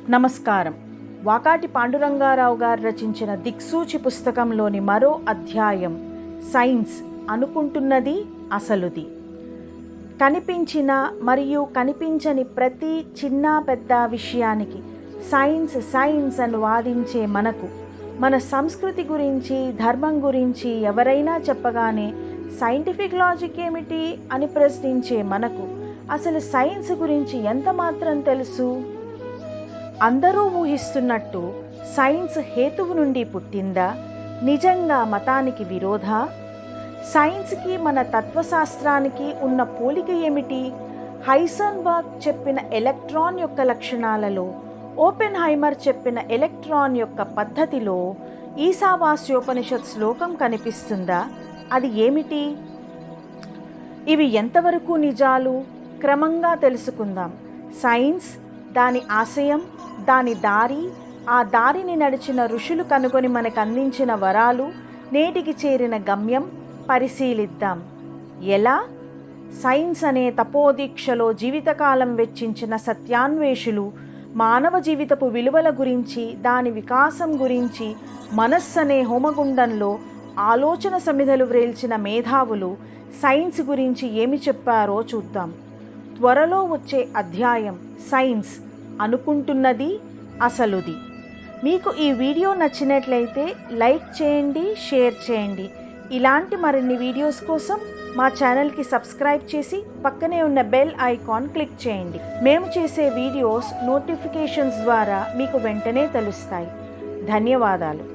నమస్కారం. వాకాటి పాండురంగారావు గారు రచించిన దిక్సూచి పుస్తకంలోని మరో అధ్యాయం సైన్స్ అనుకుంటున్నది అసలుది. కనిపించిన మరియు కనిపించని ప్రతి చిన్న పెద్ద విషయానికి సైన్స్ సైన్స్ అని వాదించే మనకు, మన సంస్కృతి గురించి ధర్మం గురించి ఎవరైనా చెప్పగానే సైంటిఫిక్ లాజిక్ ఏమిటి అని ప్రశ్నించే మనకు అసలు సైన్స్ గురించి ఎంత మాత్రం తెలుసు? అందరూ ఊహిస్తున్నట్టు సైన్స్ హేతువు నుండి పుట్టిందా? నిజంగా మతానికి విరోధా? సైన్స్కి మన తత్వశాస్త్రానికి ఉన్న పోలిక ఏమిటి? హైసెన్బర్గ్ చెప్పిన ఎలక్ట్రాన్ యొక్క లక్షణాలలో, ఓపెన్హైమర్ చెప్పిన ఎలక్ట్రాన్ యొక్క పద్ధతిలో ఈశావాస్యోపనిషత్ శ్లోకం కనిపిస్తుందా? అది ఏమిటి? ఇవి ఎంతవరకు నిజాలు? క్రమంగా తెలుసుకుందాం. సైన్స్, దాని ఆశయం, దాని దారి, ఆ దారిని నడిచిన ఋషులు కనుగొని మనకు అందించిన వరాలు, నేటికి చేరిన గమ్యం పరిశీలిద్దాం. ఎలా? సైన్స్ అనే తపోదీక్షలో జీవితకాలం వెచ్చించిన సత్యాన్వేషులు మానవ జీవితపు విలువల గురించి, దాని వికాసం గురించి మనస్సు అనే హోమగుండంలో ఆలోచన సమిధలు వ్రేల్చిన మేధావులు సైన్స్ గురించి ఏమి చెప్పారో చూద్దాం. త్వరలో వచ్చే అధ్యాయం సైన్స్ అనుకుంటున్నది అసలుది. మీకు ఈ వీడియో నచ్చినట్లయితే లైక్ చేయండి, షేర్ చేయండి. ఇలాంటి మరిన్ని వీడియోస్ కోసం మా ఛానల్కి సబ్స్క్రైబ్ చేసి పక్కనే ఉన్న బెల్ ఐకాన్ క్లిక్ చేయండి. మేము చేసే వీడియోస్ నోటిఫికేషన్స్ ద్వారా మీకు వెంటనే తెలుస్తాయి. ధన్యవాదాలు.